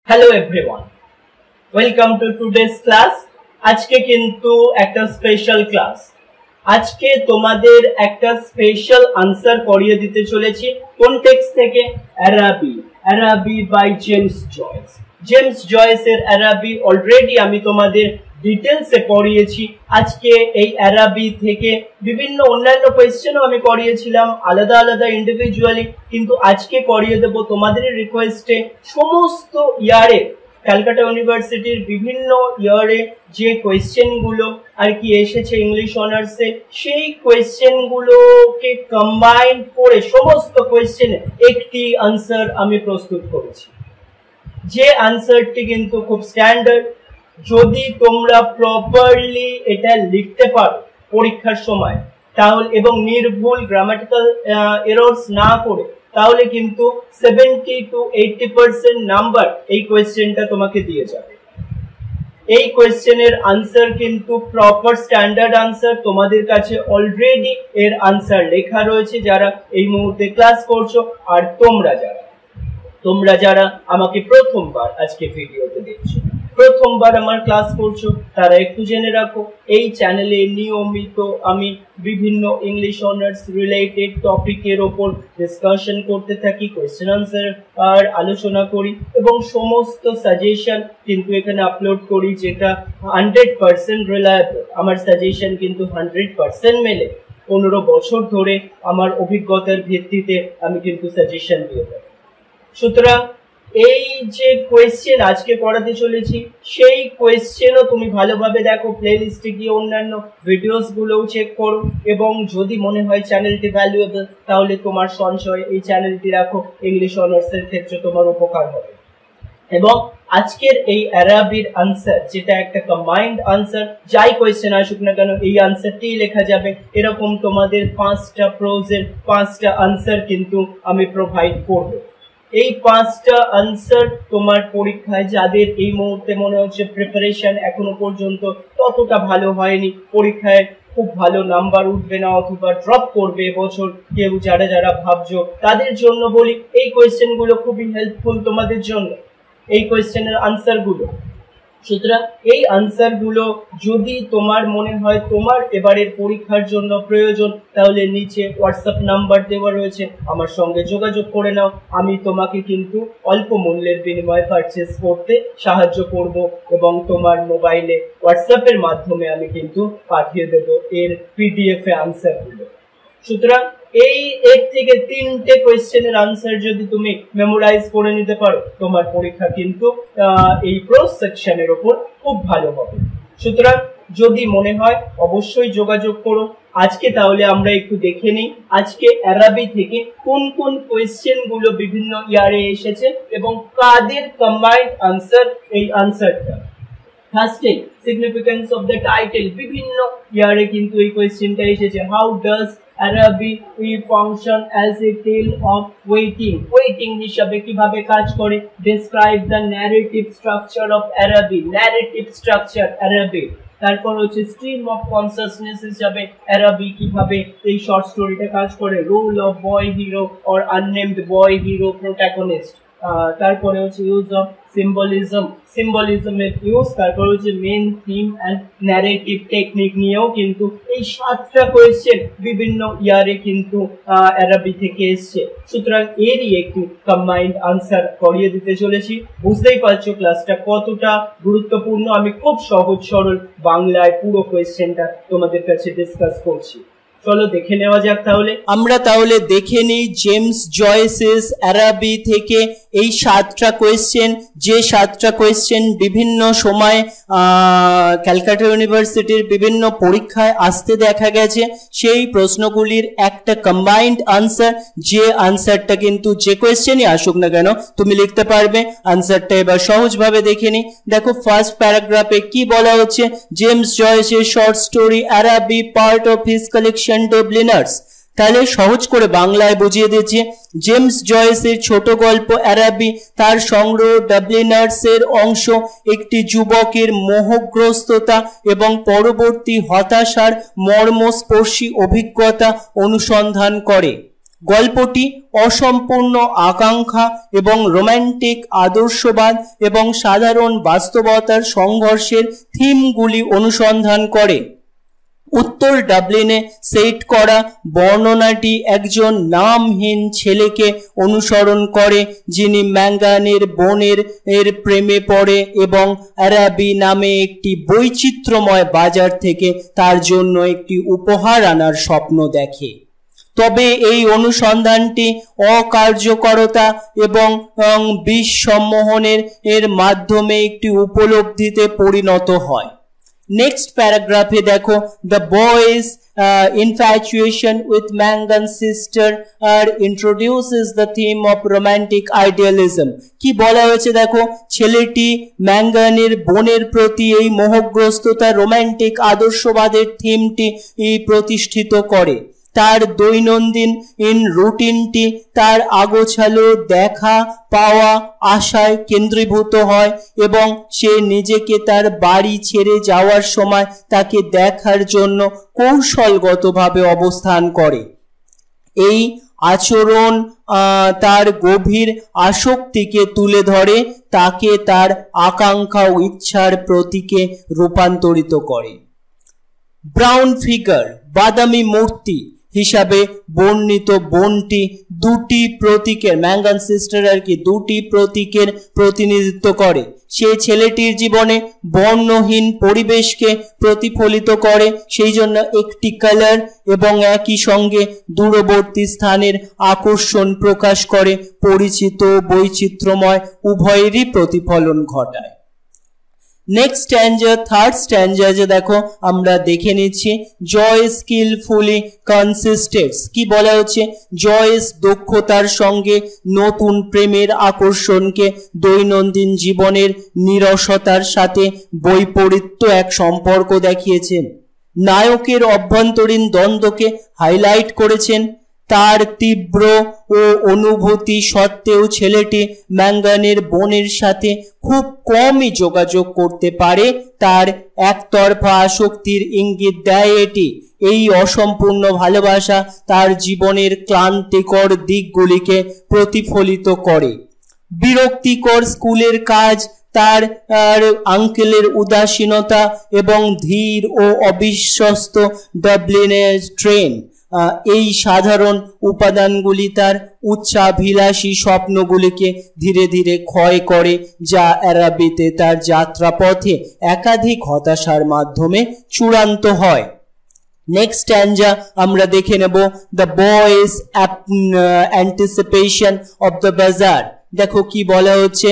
Hello everyone, welcome to today's class. आज के किन्तु एक स्पेशल क्लास। आज के तुम्हादेर एक स्पेशल आंसर करिए दिते चलेछि कोन टेक्स्ट थेके Araby by James Joyce. James जॉयसेर अराबी अलरेडी आमी तोमादेर डिटेल्से पढ़िয়েছি। आज के এই अराबी থেকে বিভিন্ন অন্যান্য কোয়েশ্চেনও আমি করিয়েছিলাম আলাদা আলাদা ইন্ডিভিজুয়ালি, কিন্তু আজকে করিয়ে দেব তোমাদের রিকোয়েস্টে সমস্ত ইয়ারে ক্যালকাটা ইউনিভার্সিটির বিভিন্ন ইয়ারে যে কোয়েশ্চেনগুলো আর কি এসেছে ইংলিশ অনার্সে সেই কোয়েশ্চেনগুলোকে কম্বাইন করে সমস্ত কোয়েশ্চেনে একটি আনসার আমি প্রস্তুত করেছি। যে আনসারটি কিন্তু খুব স্ট্যান্ডার্ড। যদি তোমরা প্রপারলি এটা লিখতে পারো পরীক্ষার সময় তাহলে এবং নির্ভুল গ্রামাটিক্যাল এরর্স না করে তাহলে কিন্তু 70 to 80% নাম্বার এই কোয়েশ্চেনটা তোমাকে দিয়ে যাবে। এই কোয়েশ্চেনের আনসার কিন্তু প্রপার স্ট্যান্ডার্ড আনসার তোমাদের কাছে অলরেডি এর আনসার লেখা রয়েছে যারা এই মুহূর্তে ক্লাস করছো। আর তোমরা যারা আমাকে প্রথমবার আজকে ভিডিওতে দেখছো, প্রথমবার আমার ক্লাস করছো, তারা একটু জেনে রাখো এই চ্যানেলে নিয়মিত আমি বিভিন্ন ইংলিশ অনার্স রিলেটেড টপিকের উপর ডিসকাশন করতে থাকি, কোয়েশ্চেন আনসার আর আলোচনা করি এবং সমস্ত সাজেশন কিন্তু এখানে আপলোড করি যেটা 100% রিলায়েবল। আমার সাজেশন কিন্তু 100% মেলে। 15 বছর ধরে আমার অভিজ্ঞতার ভিত্তিতে আমি কিন্তু সাজেশন দিয়ে থাকি। সুতরাং এই যে কোয়েশ্চেন আজকে পড়াতে চলেছি সেই কোয়েশ্চেনও তুমি ভালোভাবে দেখো, প্লেলিস্টে গিয়ে অন্যান্য ভিডিওস গুলোও চেক করো এবং যদি মনে হয় চ্যানেলটি ভ্যালুয়েবল তাহলে তোমার সঞ্চয় এই চ্যানেলটি রাখো, ইংলিশ অনার্সের ক্ষেত্রে তোমার উপকার হবে। এবং আজকের এই আরাবির আনসার যেটা একটা কম্বাইন্ড আনসার, যাই কোয়েশ্চেন আসুক না কেন এই আনসারটিই লেখা যাবে। এরকম তোমাদের 5টা প্রোজের 5টা আনসার কিন্তু আমি প্রোভাইড করব। এই 5টা আনসার তোমার পরীক্ষায় যাদের এই মুহূর্তে মনে হচ্ছে প্রিপারেশন এখনো পর্যন্ত ততটা ভালো হয়নি, পরীক্ষায় খুব ভালো নাম্বার উঠবে না অথবা ড্রপ করবে এবছর কেউ যারা ভাবছো তাদের জন্য বলি এই কোয়েশ্চেনগুলো খুবই হেল্পফুল তোমাদের জন্য, এই কোয়েশ্চেনের আনসারগুলো। সুতরাং এই আনসারগুলো যদি তোমার মনে হয় তোমার এবারের পরীক্ষার জন্য প্রয়োজন তাহলে নিচে হোয়াটসঅ্যাপ নাম্বার দেওয়া রয়েছে, আমার সঙ্গে যোগাযোগ করে নাও। আমি তোমাকে কিন্তু অল্প মূল্যের বিনিময়ে পারচেস করতে সাহায্য করব এবং তোমার মোবাইলে হোয়াটসঅ্যাপের মাধ্যমে আমি কিন্তু পাঠিয়ে দেব এর পিডিএফ এ আনসারগুলো। সুতরাং এই 1 থেকে 3টে কোয়েশ্চেনের আনসার যদি তুমি মেমোরাইজ করে নিতে পারো তোমার পরীক্ষা কিন্তু এই প্রোজ সেকশনের উপর খুব ভালো হবে। সুতরাং যদি মনে হয় অবশ্যই যোগাযোগ করো। আজকে তাহলে আমরা একটু দেখে নিই আজকে আরাবি থেকে কোন কোন কোয়েশ্চেন গুলো বিভিন্ন ইয়ারে এসেছে এবং কাদের কম্বাইন্ড আনসার এই আনসারটা। ফার্স্টে সিগনিফিকেন্স অফ দ্য টাইটেল, বিভিন্ন ইয়ারে কিন্তু এই কোয়েশ্চেনটা এসেছে। How does Arabic function as a tale of waiting হিসাবে কিভাবে কাজ করে। Describe the narrative structure of Arabic, narrative structure Arabic। তারপর হচ্ছে stream of consciousness হিসাবে Arabic কিভাবে এই শর্ট স্টোরিটা কাজ করে। Role of boy hero or unnamed boy hero protagonist। তারপরে হচ্ছে ইউজ অফ সিম্বলিজমের ইউজ, তারপর হচ্ছে main theme and narrative technique নিয়েও কিন্তু এই 7টা কোয়েশ্চেন বিভিন্ন ইয়ারে কিন্তু আরাবি থেকে এসছে। সুতরাং এরই একটি কম্বাইন্ড আনসার করিয়ে দিতে চলেছি। বুঝতেই পারছো ক্লাসটা কতটা গুরুত্বপূর্ণ। আমি খুব সহজ সরল বাংলায় পুরো কোয়েশ্চেনটা তোমাদের কাছে ডিসকাস করছি। চলো দেখে নেওয়া যাক। তাহলে আমরা দেখে নিই জেমস জয়েসের আরাবি থেকে এই 7টা কোয়েশ্চেন, যে 7টা কোয়েশ্চেন বিভিন্ন সময় ক্যালকাটা ইউনিভার্সিটির বিভিন্ন পরীক্ষায় আসতে দেখা গেছে সেই প্রশ্নগুলির একটা কম্বাইন্ড আনসার, যে আনসারটা কিন্তু যে কোয়েশ্চেনই আসুক না কেন তুমি লিখতে পারবে। আনসারটা এবার সহজভাবে দেখে নিই। দেখো ফার্স্ট প্যারাগ্রাফে কি বলা হচ্ছে, জেমস জয়েসের short story Araby part of his collection Dubliners. তাহলে সহজ করে বাংলায় বুঝিয়ে দিচ্ছি, জেমস জয়েসের ছোট গল্প আরাবি তার সংগ্রহ ডাবলিনার্স এর অংশ, একটি যুবকের মোহগ্রস্ততা এবং পরবর্তী হতাশার মর্মস্পর্শী অভিজ্ঞতা অনুসন্ধান করে। গল্পটি অসম্পূর্ণ আকাঙ্ক্ষা এবং রোমান্টিক আদর্শবাদ এবং সাধারণ বাস্তবতার সংঘর্ষের থিমগুলি অনুসন্ধান করে। উত্তর ডাবলিনে সেট করা বর্ণনাটি একজন নামহীন ছেলেকে অনুসরণ করে যিনি ম্যাঙ্গানের বোনের প্রেমে পড়ে এবং আরাবি নামে একটি বৈচিত্র্যময় বাজার থেকে তার জন্য একটি উপহার আনার স্বপ্ন দেখে। তবে এই অনুসন্ধানটি অকার্যকরতা এবং বিষ সম্মোহনের মাধ্যমে একটি উপলব্ধিতে পরিণত হয়। নেক্সট প্যারাগ্রাফে দেখো, the boy's infatuation with Mangan's sister introduces the theme of romantic idealism. কি বলা হয়েছে দেখো, ছেলেটি ম্যাঙ্গানের বোনের প্রতি এই মোহগ্রস্ততা রোমান্টিক আদর্শবাদের থিমটি প্রতিষ্ঠিত করে। তার দৈনন্দিন রুটিনটি তার আগোছালো দেখা পাওয়া আশায় কেন্দ্রীভূত হয় এবং সে নিজেকে তার বাড়ি ছেড়ে যাওয়ার সময় তাকে দেখার জন্য কৌশলগতভাবে অবস্থান করে। এই আচরণ তার গভীর আসক্তিকে তুলে ধরে, তাকে তার আকাঙ্ক্ষা ও ইচ্ছার প্রতীকে রূপান্তরিত করে। ব্রাউন ফিগার, বাদামি মূর্তি হিসাবে বর্ণিত বোনটি দুটি প্রতীকের, ম্যাঙ্গান সিস্টার আর কি, দুটি প্রতীকের প্রতিনিধিত্ব করে। সে ছেলেটির জীবনে বর্ণহীন পরিবেশকে প্রতিফলিত করে, সেই জন্য একটি কালার এবং একই সঙ্গে দূরবর্তী স্থানের আকর্ষণ প্রকাশ করে, পরিচিত বৈচিত্র্যময় উভয়েরই প্রতিফলন ঘটায়। নেক্সট স্ট্যাঞ্জা, থার্ড স্ট্যাঞ্জা যে দেখো আমরা দেখে নিচ্ছি, জয়েস স্কিলফুলি কনসিস্টেন্টস। কি বলা হচ্ছে, জয়েস দক্ষতার সঙ্গে নতুন প্রেমের আকর্ষণকে দৈনন্দিন জীবনের নিরসতার সাথে বৈপরীত্য এক সম্পর্ক দেখিয়েছেন। নায়কের অভ্যন্তরীণ দ্বন্দ্বকে হাইলাইট করেছেন। তার তীব্র ও অনুভূতি সত্ত্বেও ছেলেটি ম্যাঙ্গানের বোনের সাথে খুব কমই যোগাযোগ করতে পারে, তার একতরফা আসক্তির ইঙ্গিত দেয় এটি। এই অসম্পূর্ণ ভালোবাসা তার জীবনের ক্লান্তিকর দিকগুলিকে প্রতিফলিত করে। বিরক্তিকর স্কুলের কাজ, তার আঙ্কেলের উদাসীনতা এবং ধীর ও অবিশ্বস্ত ডাবলিনের ট্রেন, এই সাধারণ উপাদানগুলি তার উচ্চাভিলাষী স্বপ্নগুলিকে ধীরে ধীরে ক্ষয় করে, যা আরাবিতে তার যাত্রাপথে একাধিক হতাশার মাধ্যমে চূড়ান্ত হয়। নেক্সট স্ট্যাঞ্জা আমরা দেখে নেব, the boys anticipation of the বাজার। দেখো কি বলা হচ্ছে,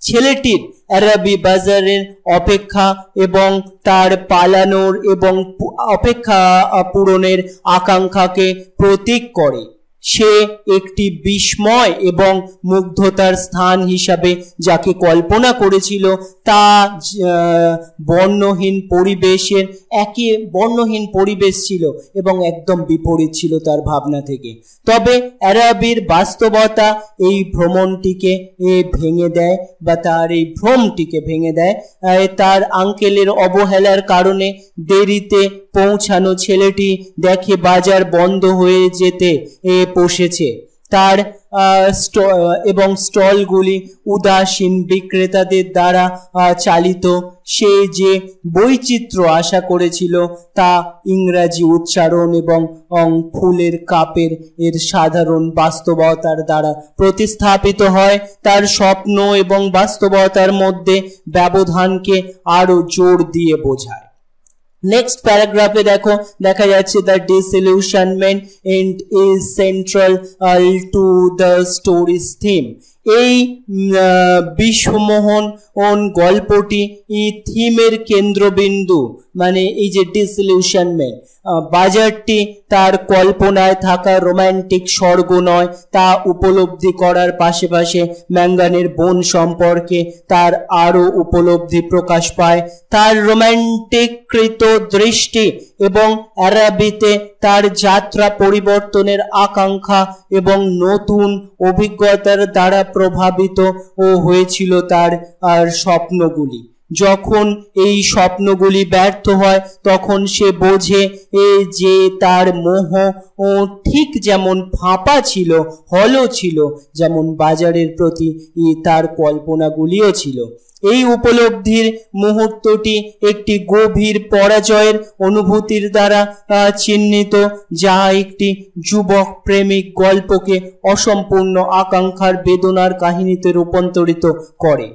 ছেলেটির আরাবি বাজারের অপেক্ষা এবং তার পালানোর এবং অপেক্ষা পূরণের আকাঙ্ক্ষাকে প্রতীক করে। সে একটি বিস্ময় এবং মুগ্ধতার স্থান হিসাবে যাকে কল্পনা করেছিল তা বর্ণহীন পরিবেশের বর্ণহীন পরিবেশ ছিল এবং একদম বিপরীত ছিল তার ভাবনা থেকে। তবে আরাবির বাস্তবতা এই ভ্রমণটিকে ভেঙে দেয় বা তার এই ভ্রমটিকে ভেঙে দেয়। তার আঙ্কেলের অবহেলার কারণে দেরিতে পৌঁছানো ছেলেটি দেখে বাজার বন্ধ হয়ে যেতে বসেছে। তার এবং স্টলগুলি উদাসীন বিক্রেতাদের দ্বারা চালিত। সে যে বৈচিত্র্য আশা করেছিল তা ইংরাজি উচ্চারণ এবং ফুলের কাপের সাধারণ বাস্তবতার দ্বারা প্রতিস্থাপিত হয়। তার স্বপ্ন এবং বাস্তবতার মধ্যে ব্যবধানকে আরো জোর দিয়ে বোঝায়। নেক্সট প্যারাগ্রাফে দেখো দেখা যাচ্ছে, the disillusionment end is central to the story's theme. এই বিস্মোহন গল্পটি থিমের কেন্দ্রবিন্দু, মানে এই যে ডিসইলিউশনমেন্ট, বাজারটি তার কল্পনায় থাকা রোমান্টিক স্বর্গ নয় তা উপলব্ধি করার পাশাপাশি ম্যাঙ্গানের বোন সম্পর্কে তার আরো উপলব্ধি প্রকাশ পায়। তার রোমান্টিককৃত দৃষ্টি এবং আরাবিতে তার যাত্রা পরিবর্তনের আকাঙ্ক্ষা এবং নতুন অভিজ্ঞতার দ্বারা প্রভাবিত হয়েছিল তার স্বপ্নগুলি। যখন এই স্বপ্নগুলি ব্যর্থ হয় তখন সে বোঝে যে তার মোহ ঠিক যেমন ফাঁপা ছিল, হলো ছিল, যেমন বাজারের প্রতি তার কল্পনাগুলিও ছিল। এই উপলব্ধির মুহূর্তটি একটি গভীর পরাজয়ের অনুভূতির দ্বারা চিহ্নিত, যা একটি যুবক প্রেমিক গল্পকে অসম্পূর্ণ আকাঙ্ক্ষার বেদনার কাহিনীতে রূপান্তরিত করে।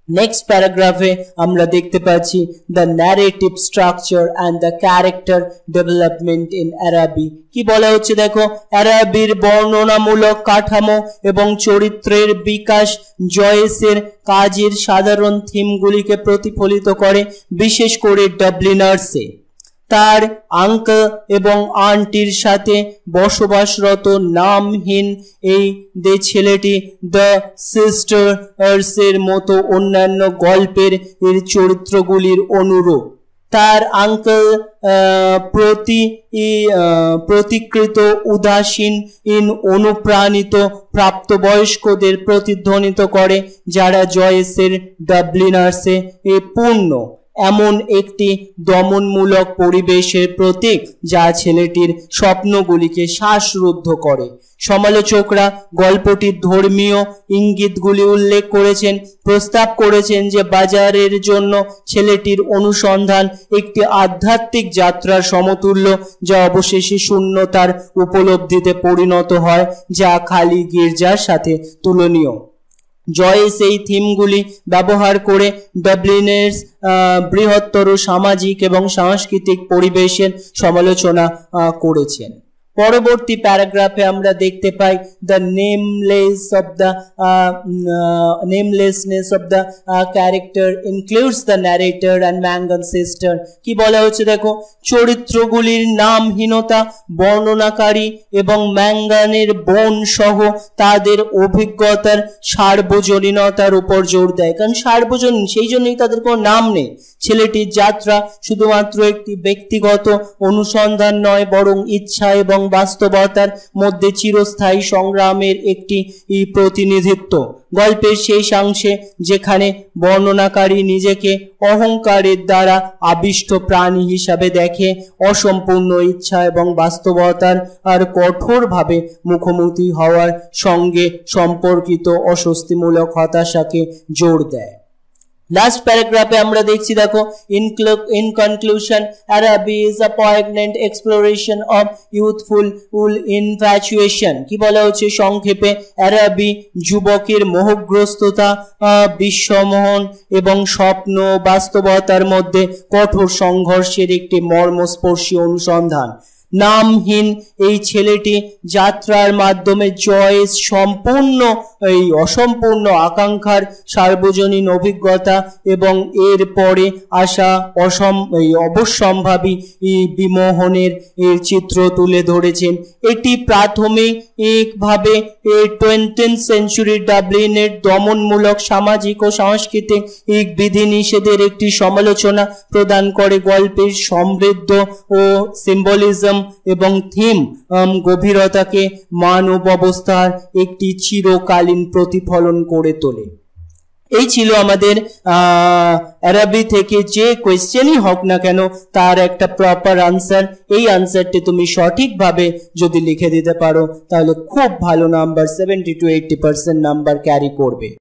নেক্সট প্যারাগ্রাফে আমরা দেখতে পাচ্ছি the narrative structure and the character development in Arabi. কি বলা হচ্ছে দেখো, আরাবির বর্ণনামূলক কাঠামো এবং চরিত্রের বিকাশ জয়েসের কাজের সাধারণ থিমগুলিকে প্রতিফলিত করে, বিশেষ করে ডাবলিনার্সে। তার আঙ্কেল এবং আন্টির সাথে বসবাসরত নামহীন এই ছেলেটি দ্য সিস্টার্সের মতো অন্যান্য গল্পের চরিত্রগুলির অনুরূপ। তার আঙ্কেল প্রতিকৃত উদাসীন অনুপ্রাণিত প্রাপ্তবয়স্কদের প্রতিধ্বনিত করে, যারা জয়েসের ডাবলিনার্সে পূর্ণ এমন একটি দমনমূলক পরিবেশের প্রতীক, যা ছেলেটির স্বপ্নগুলিকে শ্বাসরুদ্ধ করে। সমালোচকরা গল্পটির ধর্মীয় ইঙ্গিতগুলি উল্লেখ করেছেন, প্রস্তাব করেছেন যে বাজারের জন্য ছেলেটির অনুসন্ধান একটি আধ্যাত্মিক যাত্রার সমতুল্য, যা অবশেষে শূন্যতার উপলব্ধিতে পরিণত হয়, যা খালি গির্জার সাথে তুলনীয়। জয়েস এই থিমগুলি ব্যবহার করে ডাবলিনের বৃহত্তর সামাজিক এবং সাংস্কৃতিক পরিবেশের সমালোচনা করেছেন। পরবর্তী প্যারাগ্রাফে আমরা দেখতে পাই the namelessness of the character includes the narrator and Mangan sister. কি বলা হচ্ছে দেখো, চরিত্রগুলির নামহীনতা বর্ণনাকারী এবং ম্যাঙ্গানের বোন সহ তাদের অভিজ্ঞতার সার্বজনীনতার উপর জোর দেয়। কারণ সার্বজনীন, সেই জন্যই তাদের কোনো নাম নেই। ছেলেটির যাত্রা শুধুমাত্র একটি ব্যক্তিগত অনুসন্ধান নয়, বরং ইচ্ছা এবং বাস্তবতার মধ্যে চিরস্থায়ী সংগ্রামের একটি প্রতিনিধিত্ব। গল্পের সেই অংশে যেখানে বর্ণনাকারী নিজেকে অহংকারের দ্বারা আবিষ্ট প্রাণী হিসাবে দেখে, অসম্পূর্ণ ইচ্ছা এবং বাস্তবতার আর কঠোরভাবে মুখোমুখি হওয়ার সঙ্গে সম্পর্কিত অস্বস্তিমূলক হতাশাকে জোর দেয়। লাস্ট প্যারাগ্রাফে আমরা দেখছি দেখো, in conclusion Arabi is a poignant exploration of youthful infatuation। কি বলা হচ্ছে সংক্ষেপে, আরাবি যুবকের মোহগ্রস্ততা, বিশ্বমোহন এবং স্বপ্ন বাস্তবতার মধ্যে কঠোর সংঘর্ষের একটি মর্মস্পর্শী অনুসন্ধান। নামহীন এই ছেলেটি যাত্রার মাধ্যমে জয়েস সম্পূর্ণ এই অসম্পূর্ণ আকাঙ্ক্ষার সার্বজনীন অভিজ্ঞতা এবং এর পরে আসা অবশ্যম্ভাবী বিমোহনের চিত্র তুলে ধরেছেন। এটি প্রাথমিকভাবে 20th সেঞ্চুরি ডাবলিনের দমনমূলক সামাজিক ও সাংস্কৃতিক বিধিনিষেধের একটি সমালোচনা প্রদান করে। গল্পের সমৃদ্ধ ও সিম্বলিজম এবং থিম গভীরতাকে মানব অবস্থার একটি চিরকালীন প্রতিফলন করে তোলে। এই ছিল আমাদের আরবি থেকে যে কোয়েশ্চেনই হোক না কেন তার একটা প্রপার আনসার। এই আনসারটি তুমি সঠিকভাবে যদি লিখে দিতে পারো তাহলে খুব ভালো নাম্বার 70 to 80% নাম্বার ক্যারি করবে।